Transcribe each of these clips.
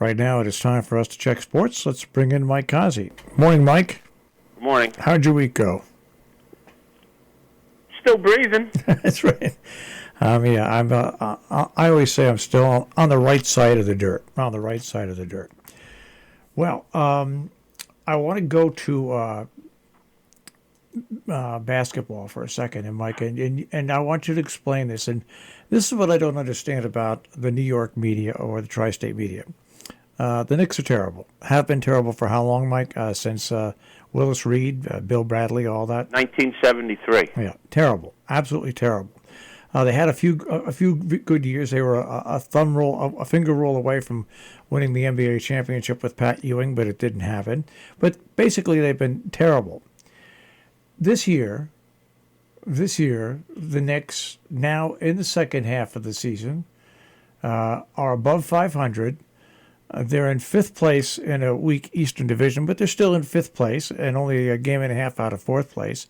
right now. It is time for us to check sports. Let's bring in Mike Cozzi. Morning, Mike. Good morning. How'd your week go? Still breathing. That's right. I always say I'm still on the right side of the dirt. On the right side of the dirt. Well, I want to go to basketball for a second, and Mike, and I want you to explain this. And this is what I don't understand about the New York media or the tri-state media. The Knicks are terrible. Have been terrible for how long, Mike? Since Willis Reed, Bill Bradley, all that. 1973. Yeah, terrible. Absolutely terrible. They had a few good years. They were a finger roll away from winning the NBA championship with Pat Ewing, but it didn't happen. But basically, they've been terrible. This year, the Knicks, now in the second half of the season, are above 500. They're in fifth place in a weak Eastern Division, but they're still in fifth place and only a game and a half out of fourth place.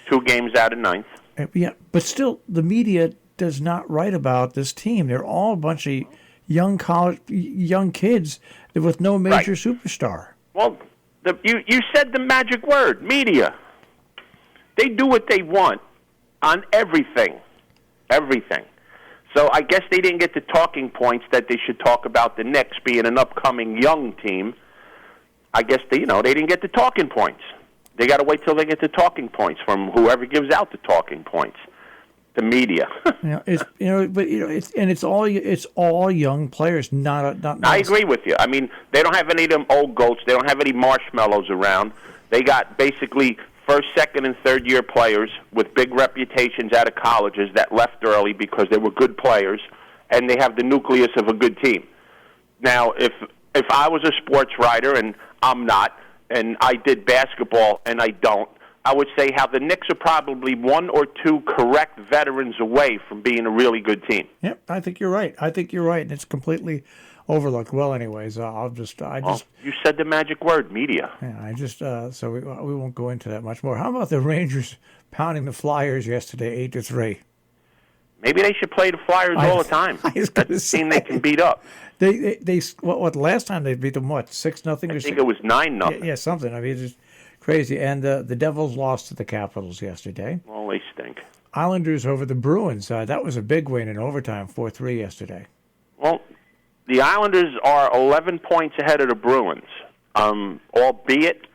2 games out of ninth. Yeah, but still, the media does not write about this team. They're all a bunch of young kids with no major superstar. Well, you said the magic word, media. They do what they want on everything. Everything. So I guess they didn't get the talking points that they should talk about the Knicks being an upcoming young team. I guess they didn't get the talking points. They got to wait till they get the talking points from whoever gives out the talking points, the media. It's all young players. I agree with you. I mean, they don't have any of them old goats. They don't have any marshmallows around. They got basically first, second, and third-year players with big reputations out of colleges that left early because they were good players, and they have the nucleus of a good team. Now, if I was a sports writer, and I'm not, and I did basketball, and I don't, I would say how the Knicks are probably 1 or 2 correct veterans away from being a really good team. Yep, I think you're right. And it's completely overlooked. Well, anyways, you said the magic word, media. Yeah, so we won't go into that much more. How about the Rangers pounding the Flyers yesterday, 8-3? Maybe they should play the Flyers all the time. That's the team they can beat up. They what last time they beat them, 6-0? I think it was 9-0. Yeah, something. I mean, it's just crazy. And the Devils lost to the Capitals yesterday. Well, they stink. Islanders over the Bruins. That was a big win in overtime, 4-3 yesterday. Well, the Islanders are 11 points ahead of the Bruins, albeit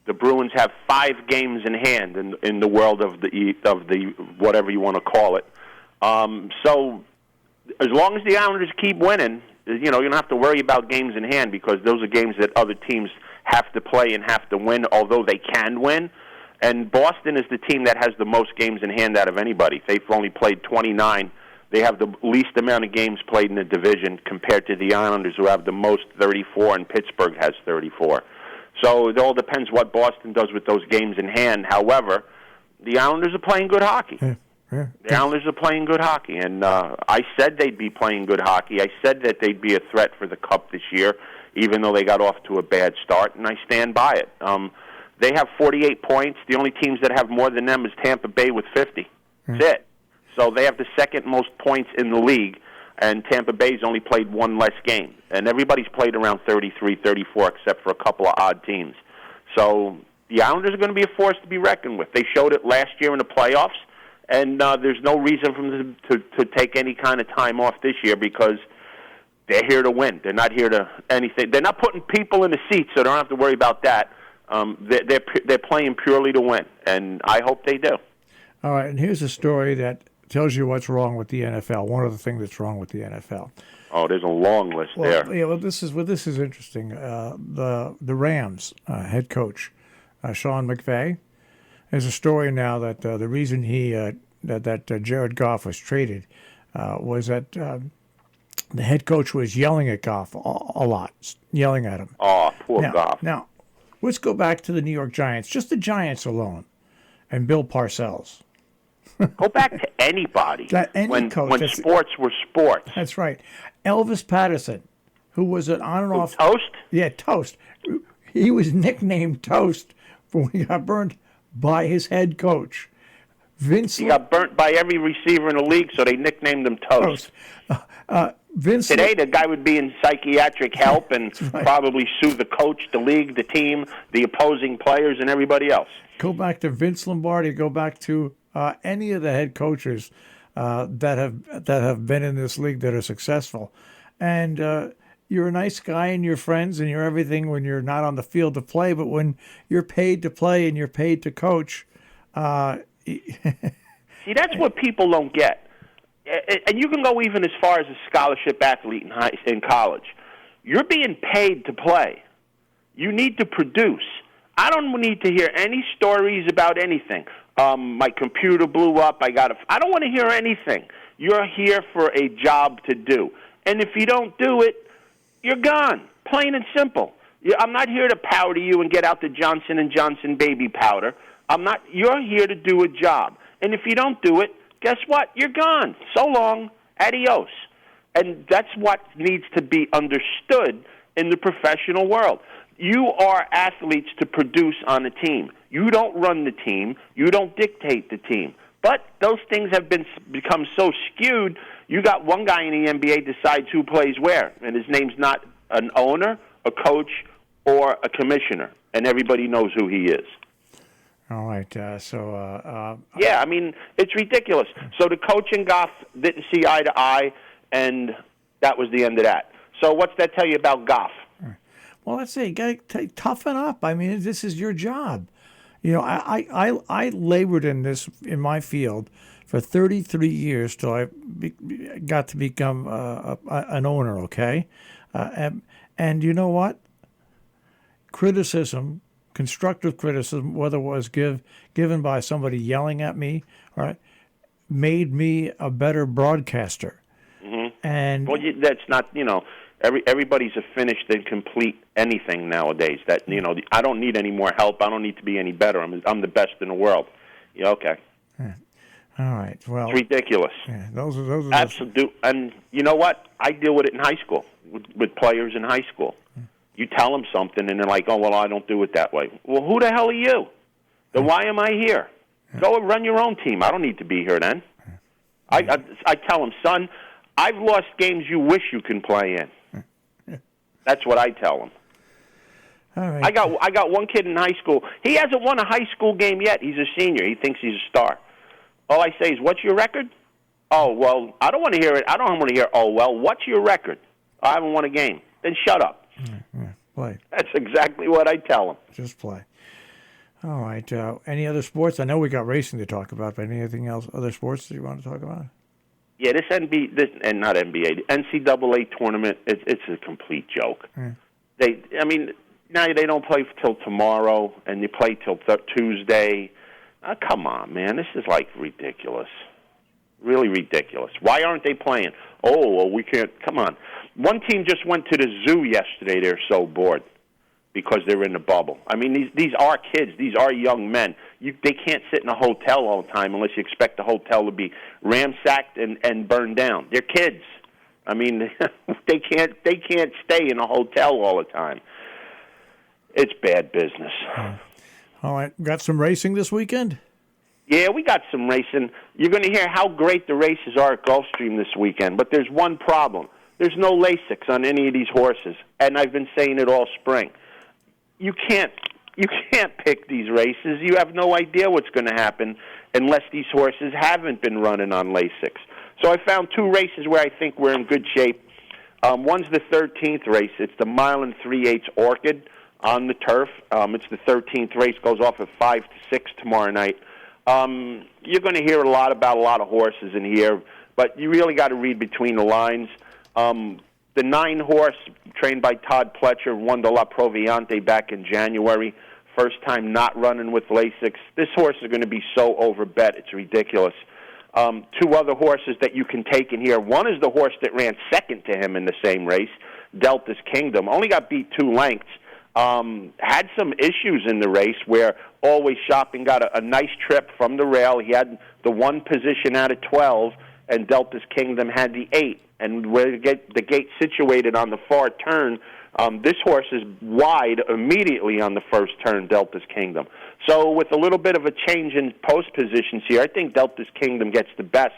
the Bruins have 5 games in hand in the world of the whatever you want to call it. So as long as the Islanders keep winning, you don't have to worry about games in hand because those are games that other teams have to play and have to win, although they can win. And Boston is the team that has the most games in hand out of anybody. They've only played 29. They have the least amount of games played in the division compared to the Islanders, who have the most, 34, and Pittsburgh has 34. So it all depends what Boston does with those games in hand. However, the Islanders are playing good hockey. Yeah. The Islanders are playing good hockey, and I said they'd be playing good hockey. I said that they'd be a threat for the Cup this year, even though they got off to a bad start, and I stand by it. They have 48 points. The only teams that have more than them is Tampa Bay with 50. That's it. So they have the second most points in the league, and Tampa Bay's only played 1 less game. And everybody's played around 33, 34, except for a couple of odd teams. So the Islanders are going to be a force to be reckoned with. They showed it last year in the playoffs, and there's no reason for them to take any kind of time off this year because they're here to win. They're not here to anything. They're not putting people in the seats, so they don't have to worry about that. They're playing purely to win, and I hope they do. All right, and here's a story that tells you what's wrong with the NFL. One of the things that's wrong with the NFL. Oh, there's a long list there. Yeah, well, this is interesting. The Rams head coach Sean McVay. There's a story now that the reason that Jared Goff was traded was that the head coach was yelling at Goff a lot, yelling at him. Oh, poor Goff. Now, let's go back to the New York Giants, just the Giants alone, and Bill Parcells. Go back to anybody. When sports were sports. That's right. Elvis Patterson, who was an on and off Toast? Yeah, Toast. He was nicknamed Toast when he got burned by his head coach. He got burnt by every receiver in the league, so they nicknamed him Toast. Vince. Today, the guy would be in psychiatric help and right. probably sue the coach, the league, the team, the opposing players, and everybody else. Go back to Vince Lombardi. Go back to any of the head coaches that have been in this league that are successful, and you're a nice guy and you're friends and you're everything when you're not on the field to play, but when you're paid to play and you're paid to coach. See, that's what people don't get. And you can go even as far as a scholarship athlete in college. You're being paid to play. You need to produce. I don't need to hear any stories about anything. My computer blew up. I don't want to hear anything. You're here for a job to do. And if you don't do it, you're gone. Plain and simple. I'm not here to powder you and get out the Johnson & Johnson baby powder. You're here to do a job. And if you don't do it, guess what? You're gone. So long. Adios. And that's what needs to be understood in the professional world. You are athletes to produce on a team. You don't run the team. You don't dictate the team. But those things have become so skewed, you got one guy in the NBA decides who plays where, and his name's not an owner, a coach, or a commissioner, and everybody knows who he is. All right. Yeah, I mean, it's ridiculous. So the coach and Goff didn't see eye to eye, and that was the end of that. So what's that tell you about Goff? Well, let's say you got to toughen up. I mean, this is your job. You know, I labored in my field for 33 years till I got to become an owner. Okay, and you know what? Criticism, constructive criticism, whether it was given by somebody yelling at me, right, made me a better broadcaster. Mm-hmm. And that's not, everybody's a finished and complete anything nowadays. That I don't need any more help. I don't need to be any better. I'm the best in the world. Yeah, okay. Yeah. All right. Well, it's ridiculous. Yeah, those are absolute. And you know what? I deal with it in high school with players in high school. You tell them something, and they're like, "Oh, well, I don't do it that way." Well, who the hell are you? Then why am I here? Go and run your own team. I don't need to be here then. I tell them, son, I've lost games you wish you can play in. That's what I tell them. All right. I got one kid in high school. He hasn't won a high school game yet. He's a senior. He thinks he's a star. All I say is, "What's your record?" "Oh, well, I don't want to hear it. I don't want to hear, oh, well, what's your record?" "I haven't won a game." "Then shut up." Play. That's exactly what I tell them. Just play. All right. Any other sports? I know we got racing to talk about, but anything else? Other sports that you want to talk about? Yeah, this not NBA, the NCAA tournament. It's a complete joke. Yeah. Now they don't play till tomorrow, and you play till Tuesday. Come on, man, this is like ridiculous. Really ridiculous. Why aren't they playing? Oh, well, we can't. Come on. One team just went to the zoo yesterday. They're so bored because they're in the bubble. I mean, these are kids. These are young men. They can't sit in a hotel all the time unless you expect the hotel to be ransacked and burned down. They're kids. I mean, they can't stay in a hotel all the time. It's bad business. All right. Got some racing this weekend? Yeah, we got some racing. You're going to hear how great the races are at Gulfstream this weekend, but there's one problem. There's no Lasix on any of these horses, and I've been saying it all spring. You can't pick these races. You have no idea what's going to happen unless these horses haven't been running on Lasix. So I found two races where I think we're in good shape. One's the 13th race. It's the 1 3/8 Orchid on the turf. It's the 13th race. Goes off at 5 to 6 tomorrow night. You're going to hear a lot about a lot of horses in here, but you really got to read between the lines. The 9-horse, trained by Todd Pletcher, won the La Proviante back in January. First time not running with Lasix. This horse is going to be so overbet, it's ridiculous. Two other horses that you can take in here. One is the horse that ran second to him in the same race, Delta's Kingdom. Only got beat 2 lengths. Had some issues in the race where Always Shopping got a nice trip from the rail. He had the 1 position out of 12, and Delta's Kingdom had the 8. And where the gate situated on the far turn, this horse is wide immediately on the first turn, Delta's Kingdom. So with a little bit of a change in post positions here, I think Delta's Kingdom gets the best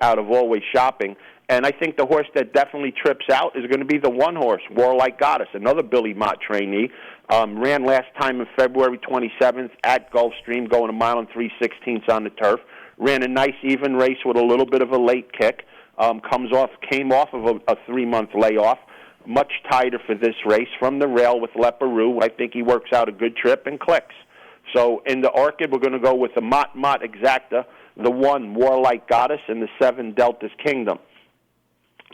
out of Always Shopping. And I think the horse that definitely trips out is going to be the one horse, Warlike Goddess, another Billy Mott trainee. Ran last time in February 27th at Gulfstream, going a mile and 3/16 on the turf. Ran a nice even race with a little bit of a late kick. Came off of a 3-month layoff. Much tighter for this race from the rail with Leparoux. I think he works out a good trip and clicks. So in the Orchid, we're going to go with the Mott Exacta, the 1 Warlike Goddess, and the 7 Delta's Kingdom.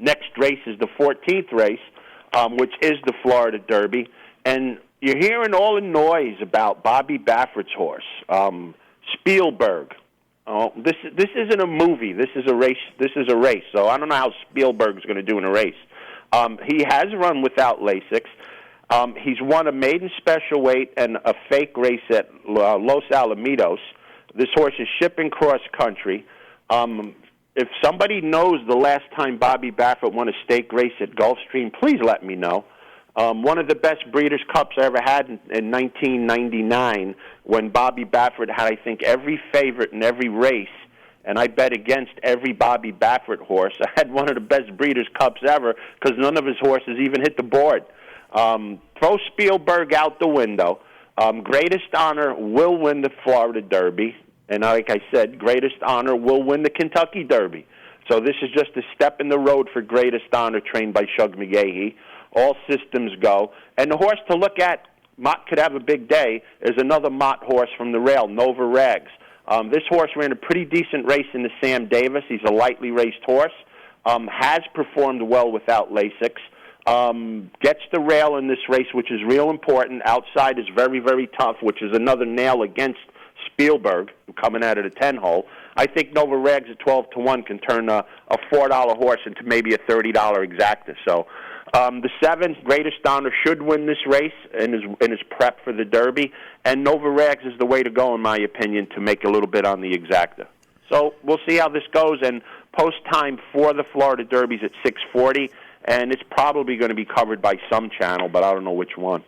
Next race is the 14th race, which is the Florida Derby. And you're hearing all the noise about Bobby Baffert's horse, Spielberg. This isn't a movie. This is a race. So I don't know how Spielberg's going to do in a race. He has run without Lasix. He's won a maiden special weight and a fake race at Los Alamitos. This horse is shipping cross country. If somebody knows the last time Bobby Baffert won a stake race at Gulfstream, please let me know. One of the best Breeders' Cups I ever had in 1999 when Bobby Baffert had, I think, every favorite in every race, and I bet against every Bobby Baffert horse. I had one of the best Breeders' Cups ever because none of his horses even hit the board. Throw Spielberg out the window. Greatest Honor will win the Florida Derby. And like I said, Greatest Honor will win the Kentucky Derby. So this is just a step in the road for Greatest Honor, trained by Shug McGahee. All systems go. And the horse to look at, Mott could have a big day, is another Mott horse from the rail, Nova Rags. This horse ran a pretty decent race in the Sam Davis. He's a lightly raced horse. Has performed well without Lasix. Gets the rail in this race, which is real important. Outside is very, very tough, which is another nail against Spielberg, coming out of the 10-hole. I think Nova Rags at 12-1 can turn a $4 horse into maybe a $30 exacta. So the 7, Greatest Honor, should win this race in his prep for the Derby, and Nova Rags is the way to go, in my opinion, to make a little bit on the exacta. So we'll see how this goes, and post time for the Florida Derby's at 6:40, and it's probably going to be covered by some channel, but I don't know which one.